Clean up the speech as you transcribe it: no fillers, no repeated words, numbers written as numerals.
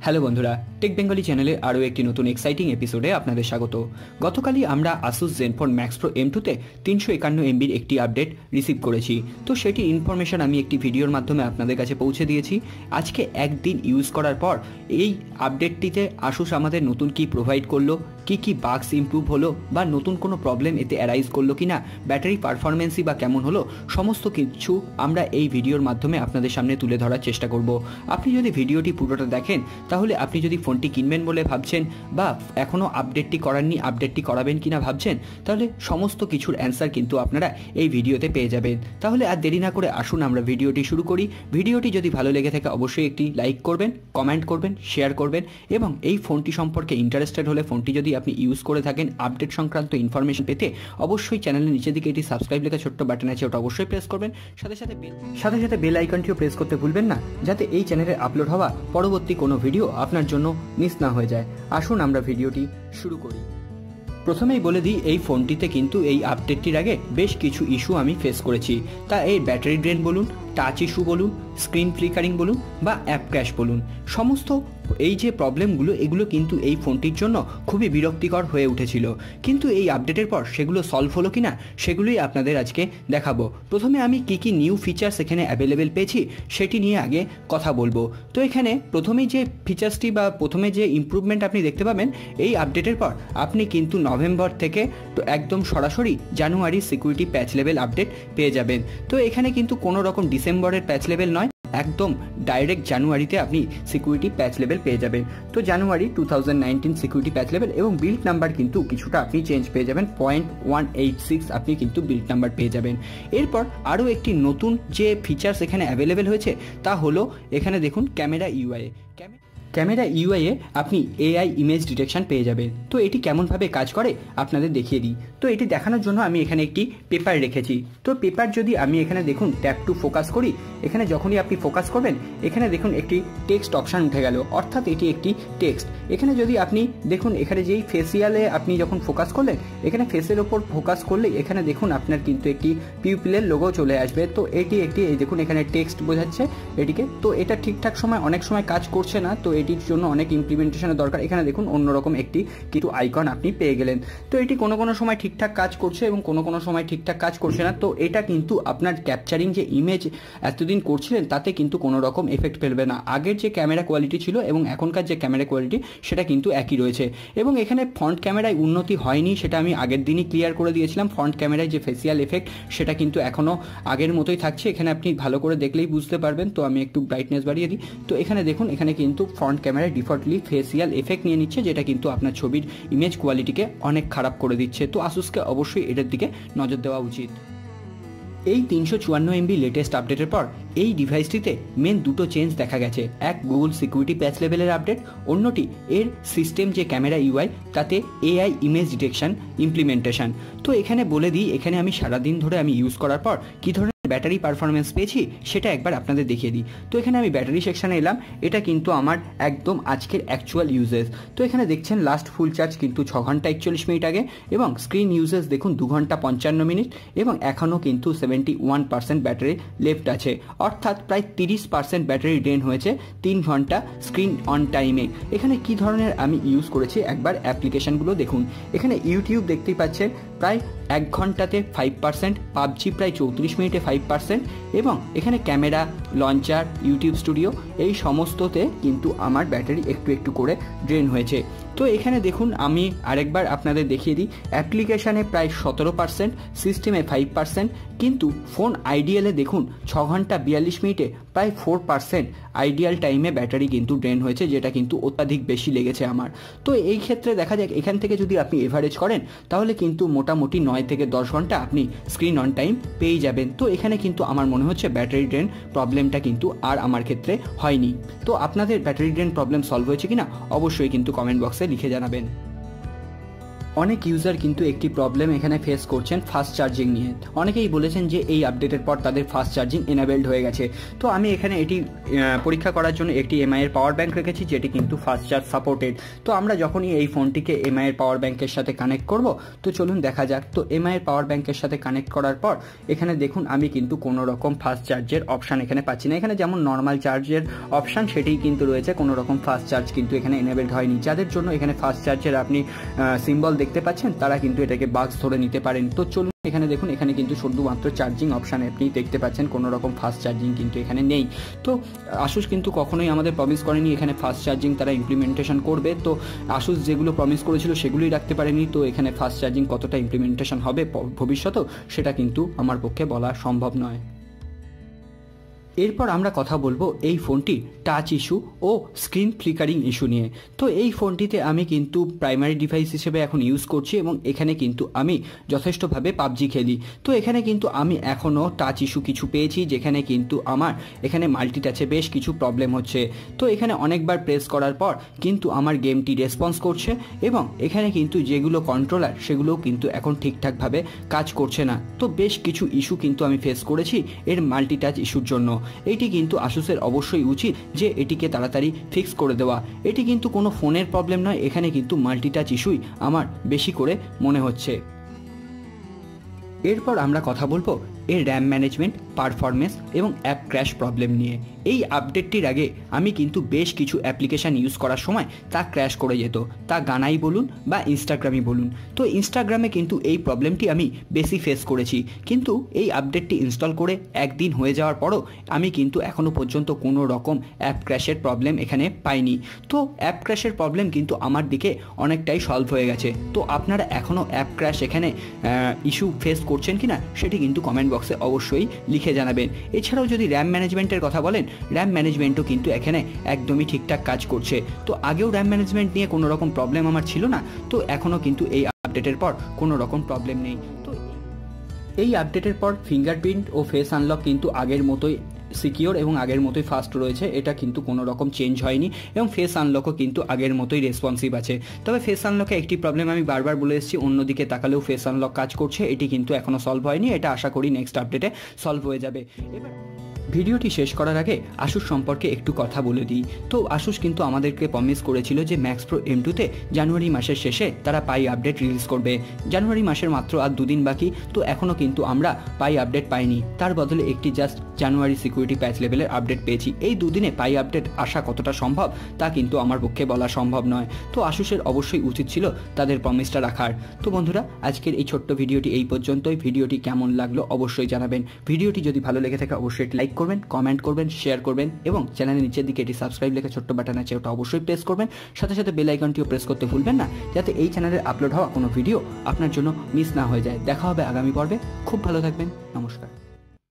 Hello বন্ধুরা, take Bengali চ্যানেলে আরও একটি নতুন এক্সাইটিং এপিসোডে আপনাদের স্বাগত। গতকালই আমরা আসুস জেনফোন ম্যাক্স প্রো M2-তে 351 MBর একটি আপডেট রিসিভ করেছি। তো সেটির ইনফরমেশন আমি একটি ভিডিওর মাধ্যমে আপনাদের কাছে পৌঁছে দিয়েছি। আজকে একদিন ইউজ করার পর এই আপডেটটিতে আসুস আমাদের নতুন কি প্রোভাইড করলো, কি বাগস ইমপ্রুভ হলো বা নতুন কোনো প্রবলেম এতে অ্যারাইজ করলো কিনা, ব্যাটারি পারফরমেন্সই বা কেমন হলো, সমস্ত কিছু আমরা এই ভিডিওর মাধ্যমে আপনাদের সামনে তুলে ধরার চেষ্টা করব। আপনি যদি ভিডিওটি পুরোটা দেখেন তাহলে আপনি যদি ফোনটি কিনবেন বলে ভাবছেন বা এখনও আপডেটটি করাননি, আপডেটটি করাবেন কিনা ভাবছেন, তাহলে সমস্ত কিছুর অ্যান্সার কিন্তু আপনারা এই ভিডিওতে পেয়ে যাবেন। তাহলে আর দেরি না করে আসুন আমরা ভিডিওটি শুরু করি। ভিডিওটি যদি ভালো লেগে থাকে অবশ্যই একটি লাইক করবেন, কমেন্ট করবেন, শেয়ার করবেন এবং এই ফোনটি সম্পর্কে ইন্টারেস্টেড হলে, ফোনটি যদি আপনি ইউজ করে থাকেন, আপডেট সংক্রান্ত ইনফরমেশন পেতে অবশ্যই চ্যানেলের নিচের দিকে এটি সাবস্ক্রাইব লেখা ছোট্ট বাটন আছে, ওটা অবশ্যই প্রেস করবেন। সাথে সাথে বেল আইকনটিও প্রেস করতে ভুলবেন না, যাতে এই চ্যানেলে আপলোড হওয়া পরবর্তী কোনো ভিডিও আপনার জন্য মিস না হয়ে যায়। আসুন আমরা ভিডিওটি শুরু করি। প্রথমেই বলে দিই, এই ফোনটিতে কিন্তু এই আপডেটটির আগে বেশ কিছু ইস্যু আমি ফেস করেছি। তা এই ব্যাটারি ড্রেন বলুন, টাচ ইস্যু বলুন, স্ক্রিন ফ্লিকারিং বলুন বা অ্যাপ ক্র্যাশ বলুন, সমস্ত এই যে প্রবলেমগুলো এগুলো কিন্তু এই ফোনটির জন্য খুবই বিরক্তিকর হয়ে উঠেছিল। কিন্তু এই আপডেটের পর সেগুলো সলভ হলো কিনা সেগুলোই আপনাদের আজকে দেখাবো। প্রথমে আমি কি নিউ ফিচার্স এখানে অ্যাভেলেবেল পেয়েছি সেটি নিয়ে আগে কথা বলবো। তো এখানে প্রথমেই যে ফিচার্সটি বা প্রথমে যে ইমপ্রুভমেন্ট আপনি দেখতে পাবেন এই আপডেটের পর, আপনি কিন্তু নভেম্বর থেকে তো একদম সরাসরি জানুয়ারির সিকিউরিটি প্যাচ লেভেল আপডেট পেয়ে যাবেন। তো এখানে কিন্তু কোনো রকম ডিসেম্বরের প্যাচ লেভেল নয়, একদম ডাইরেক্ট জানুয়ারিতে আপনি সিকিউরিটি প্যাচ লেভেল পেয়ে যাবেন। তো জানুয়ারি 2019 সিকিউরিটি প্যাচ লেভেল এবং বিল্ড নাম্বার কিন্তু কিছুটা আপনি চেঞ্জ পেয়ে যাবেন, 0.186 আপনি কিন্তু বিল্ড নাম্বার পেয়ে যাবেন। এরপর আরও একটি নতুন যে ফিচার্স এখানে অ্যাভেলেবেল হয়েছে তা হলো, এখানে দেখুন ক্যামেরা ইউআইয়ে আপনি এআই ইমেজ ডিটেকশন পেয়ে যাবেন। তো এটি কেমনভাবে কাজ করে আপনাদের দেখিয়ে দিই। তো এটি দেখানোর জন্য আমি এখানে একটি পেপার রেখেছি। তো পেপার যদি আমি এখানে দেখুন ট্যাপ টু ফোকাস করি, এখানে যখনই আপনি ফোকাস করবেন এখানে দেখুন একটি টেক্সট অপশান উঠে গেল, অর্থাৎ এটি একটি টেক্সট। এখানে যদি আপনি দেখুন, এখানে যেই ফেসিয়ালে আপনি যখন ফোকাস করলেন, এখানে ফেসের ওপর ফোকাস করলে এখানে দেখুন আপনার কিন্তু একটি পিউপিলের লোগো চলে আসবে। তো এটি একটি, এই দেখুন এখানে টেক্সট বোঝাচ্ছে এটিকে। তো এটা ঠিকঠাক অনেক সময় কাজ করছে না, তো এটির জন্য অনেক ইমপ্লিমেন্টেশনের দরকার। এখানে দেখুন অন্যরকম একটি কিছু আইকন আপনি পেয়ে গেলেন। তো এটি কোনো সময় ঠিকঠাক কাজ করছে এবং কোনো সময় ঠিকঠাক কাজ করছে না। তো এটা কিন্তু আপনার ক্যাপচারিং যে ইমেজ এতদিন করছিলেন তাতে কিন্তু কোনো রকম এফেক্ট ফেলবে না। আগের যে ক্যামেরা কোয়ালিটি ছিল এবং এখনকার যে ক্যামেরা কোয়ালিটি সেটা কিন্তু একই রয়েছে। এবং এখানে ফ্রন্ট ক্যামেরায় উন্নতি হয়নি, সেটা আমি আগের দিনই ক্লিয়ার করে দিয়েছিলাম। ফ্রন্ট ক্যামেরায় যে ফেসিয়াল এফেক্ট সেটা কিন্তু এখনও আগের মতোই থাকছে, এখানে আপনি ভালো করে দেখলেই বুঝতে পারবেন। তো আমি একটু ব্রাইটনেস বাড়িয়ে দিই। তো এখানে দেখুন, এখানে কিন্তু ফ্রন্ট ক্যামেরায় ডিফল্টলি ফেসিয়াল এফেক্ট নিয়ে নিচ্ছে, যেটা কিন্তু আপনার ছবির ইমেজ কোয়ালিটিকে অনেক খারাপ করে দিচ্ছে। তো আসুসকে অবশ্যই এটার দিকে নজর দেওয়া উচিত। এই 354 MB লেটেস্ট আপডেটের পর এই ডিভাইসটিতে মেন দুটো চেঞ্জ দেখা গেছে। এক, গুগল সিকিউরিটি প্যাচ লেভেলের আপডেট, অন্যটি এর সিস্টেম যে ক্যামেরা ইউআই তাতে এআই ইমেজ ডিটেকশন ইমপ্লিমেন্টেশন। তো এখানে বলে দিই, এখানে আমি সারাদিন ধরে আমি ইউজ করার পর কী ধরনের ব্যাটারি পারফরমেন্স পেয়েছি সেটা একবার আপনাদের দেখিয়ে দিই। তো এখানে আমি ব্যাটারি সেকশানে এলাম, এটা কিন্তু আমার একদম আজকের অ্যাকচুয়াল ইউজেস। তো এখানে দেখছেন লাস্ট ফুল চার্জ কিন্তু 6 ঘন্টা 41 মিনিট আগে, এবং স্ক্রিন ইউজেস দেখুন 2 ঘন্টা 55 মিনিট এবং এখনও কিন্তু 71% ব্যাটারি লেফট আছে, অর্থাৎ প্রায় 30% ব্যাটারি ড্রেন হয়েছে 3 ঘন্টা স্ক্রিন অন টাইমে। এখানে কি ধরনের আমি ইউজ করেছি একবার অ্যাপ্লিকেশানগুলো দেখুন। এখানে ইউটিউব দেখতেই পাচ্ছেন প্রায় 1 ঘন্টাতে 5%, পাবজি প্রায় 34 মিনিটে 5%, এবং এখানে ক্যামেরা, লঞ্চার, ইউটিউব স্টুডিও এই সমস্ততে কিন্তু আমার ব্যাটারি একটু করে ড্রেন হয়েছে। তো এখানে দেখুন, আমি আরেকবার আপনাদের দেখিয়ে দিই, অ্যাপ্লিকেশানে প্রায় 17%, সিস্টেমে 5%, কিন্তু ফোন আইডিয়ালে দেখুন 6 ঘন্টা 42 মিনিটে প্রায় 4% আইডিয়াল টাইমে ব্যাটারি কিন্তু ড্রেন হয়েছে, যেটা কিন্তু অত্যাধিক বেশি লেগেছে আমার। তো এই ক্ষেত্রে দেখা যাক, এখান থেকে যদি আপনি এভারেজ করেন তাহলে কিন্তু মোটামুটি 9 থেকে 10 ঘন্টা আপনি স্ক্রিন অন টাইম পেয়ে যাবেন। তো এখানে কিন্তু আমার মনে হচ্ছে ব্যাটারি ড্রেন প্রবলেমটা কিন্তু আর আমার ক্ষেত্রে হয়নি। তো আপনাদের ব্যাটারি ড্রেন প্রবলেম সলভ হয়েছে কিনা অবশ্যই কিন্তু কমেন্ট বক্সে লিখে জানাবেন। অনেক ইউজার কিন্তু একটি প্রবলেম এখানে ফেস করছেন ফাস্ট চার্জিং নিয়ে। অনেকেই বলেছেন যে এই আপডেটের পর তাদের ফাস্ট চার্জিং এনাবেলড হয়ে গেছে। তো আমি এখানে এটি পরীক্ষা করার জন্য একটি এমআই এর পাওয়ার ব্যাংক রেখেছি, যেটি কিন্তু ফাস্ট চার্জ সাপোর্টেড। তো আমরা যখনই এই ফোনটিকে এমআই এর পাওয়ার ব্যাংকের সাথে কানেক্ট করব, তো চলুন দেখা যাক। তো এমআই এর পাওয়ার ব্যাংকের সাথে কানেক্ট করার পর এখানে দেখুন আমি কিন্তু কোনো রকম ফাস্ট চার্জের অপশান এখানে পাচ্ছি না। এখানে যেমন নর্মাল চার্জের অপশান সেটাই কিন্তু রয়েছে, কোনো রকম ফাস্ট চার্জ কিন্তু এখানে এনাবেলড হয়নি। যাদের জন্য এখানে ফাস্ট চার্জের আপনি সিম্বল দেখতে পাচ্ছেন তারা কিন্তু এটাকে বাগস ধরে নিতে পারেন। তো চলুন এখানে দেখুন, এখানে কিন্তু শুধুমাত্র চার্জিং অপশানে আপনি দেখতে পাচ্ছেন, কোনো রকম ফাস্ট চার্জিং কিন্তু এখানে নেই। তো আসুস কিন্তু কখনোই আমাদের প্রমিস করেনি এখানে ফাস্ট চার্জিং তারা ইমপ্লিমেন্টেশন করবে। তো আসুস যেগুলো প্রমিস করেছিল সেগুলোই রাখতে পারেনি। তো এখানে ফাস্ট চার্জিং কতটা ইমপ্লিমেন্টেশন হবে ভবিষ্যতেও সেটা কিন্তু আমার পক্ষে বলা সম্ভব নয়। এরপর আমরা কথা বলবো এই ফোনটি টাচ ইস্যু ও স্ক্রিন ফ্লিকারিং ইস্যু নিয়ে। তো এই ফোনটিতে আমি কিন্তু প্রাইমারি ডিভাইস হিসেবে এখন ইউজ করছি এবং এখানে কিন্তু আমি যথেষ্টভাবে পাবজি খেলি। তো এখানে কিন্তু আমি এখনও টাচ ইস্যু কিছু পেয়েছি, যেখানে কিন্তু আমার এখানে মাল্টিটাচে বেশ কিছু প্রবলেম হচ্ছে। তো এখানে অনেকবার প্রেস করার পর কিন্তু আমার গেমটি রেসপন্স করছে এবং এখানে কিন্তু যেগুলো কন্ট্রোলার সেগুলোও কিন্তু এখন ঠিকঠাকভাবে কাজ করছে না। তো বেশ কিছু ইস্যু কিন্তু আমি ফেস করেছি এর মাল্টিটাচ ইস্যুর জন্য। এটি কিন্তু আসুসের অবশ্যই উচিত যে এটিকে তাড়াতাড়ি ফিক্স করে দেওয়া। এটি কিন্তু কোনো ফোনের প্রবলেম নয়, এখানে কিন্তু মাল্টিটাচ ইস্যুই আমার বেশি করে মনে হচ্ছে। এরপর আমরা কথা বলবো এর র্যাম ম্যানেজমেন্ট, পারফরমেন্স এবং অ্যাপ ক্র্যাশ প্রবলেম নিয়ে। এই আপডেটটির আগে আমি কিন্তু বেশ কিছু অ্যাপ্লিকেশান ইউজ করার সময় তা ক্র্যাশ করে যেত, তা গানাই বলুন বা ইনস্টাগ্রামই বলুন। তো ইনস্টাগ্রামে কিন্তু এই প্রবলেমটি আমি বেশি ফেস করেছি, কিন্তু এই আপডেটটি ইনস্টল করে একদিন হয়ে যাওয়ার পরও আমি কিন্তু এখনও পর্যন্ত কোনো রকম অ্যাপ ক্র্যাশের প্রবলেম এখানে পাইনি। তো অ্যাপ ক্র্যাশের প্রবলেম কিন্তু আমার দিকে অনেকটাই সলভ হয়ে গেছে। তো আপনারা এখনও অ্যাপ ক্র্যাশ এখানে ইস্যু ফেস করছেন কিনা সেটি কিন্তু কমেন্ট বক্সে অবশ্যই লিখে জানাবেন। এছাড়াও যদি র্যাম ম্যানেজমেন্টের কথা বলেন, র্যাম ম্যানেজমেন্টও কিন্তু এখানে একদমই ঠিকঠাক কাজ করছে। তো আগেও র্যাম ম্যানেজমেন্ট নিয়ে কোনো রকম প্রবলেম আমার ছিল না, তো এখনও কিন্তু এই আপডেটের পর কোনো রকম প্রবলেম নেই। তো এই আপডেটের পর ফিঙ্গারপ্রিন্ট ও ফেস আনলক কিন্তু আগের মতোই সিকিওর এবং আগের মতোই ফাস্ট রয়েছে, এটা কিন্তু কোনো রকম চেঞ্জ হয়নি এবং ফেস আনলকও কিন্তু আগের মতোই রেসপন্সিভ আছে। তবে ফেস আনলকে একটি প্রবলেম আমি বারবার বলে এসেছি, অন্যদিকে তাকালেও ফেস আনলক কাজ করছে, এটি কিন্তু এখনও সলভ হয়নি। এটা আশা করি নেক্সট আপডেটে সলভ হয়ে যাবে। এবার ভিডিওটি শেষ করার আগে আসুস সম্পর্কে একটু কথা বলে দিই। তো আসুস কিন্তু আমাদেরকে প্রমিস করেছিল যে ম্যাক্স প্রো M2-তে জানুয়ারি মাসের শেষে তারা পাই আপডেট রিলিজ করবে। জানুয়ারি মাসের মাত্র আর 2 দিন বাকি, তো এখনও কিন্তু আমরা পাই আপডেট পাইনি। তার বদলে একটি জাস্ট জানুয়ারি সিকিউরিটি প্যাচ লেভেলের আপডেট পেয়েছি। এই 2 দিনে পাই আপডেট আসা কতটা সম্ভব তা কিন্তু আমার পক্ষে বলা সম্ভব নয়। তো আসুসের অবশ্যই উচিত ছিল তাদের প্রমিসটা রাখার। তো বন্ধুরা, আজকের এই ছোট্ট ভিডিওটি এই পর্যন্তই। ভিডিওটি কেমন লাগলো অবশ্যই জানাবেন। ভিডিওটি যদি ভালো লেগে থাকে অবশ্যই লাইক করবেন, কমেন্ট করবেন, শেয়ার করবেন এবং চ্যানেলের নিচের দিকে এটি সাবস্ক্রাইব লেখা ছোট্ট বাটন আছে, ওটা অবশ্যই প্রেস করবেন। সাথে সাথে বেল আইকনটিও প্রেস করতে ভুলবেন না, যাতে এই চ্যানেলে আপলোড হওয়া কোনো ভিডিও আপনার জন্য মিস না হয়ে যায়। দেখা হবে আগামী পর্বে। খুব ভালো থাকবেন। নমস্কার।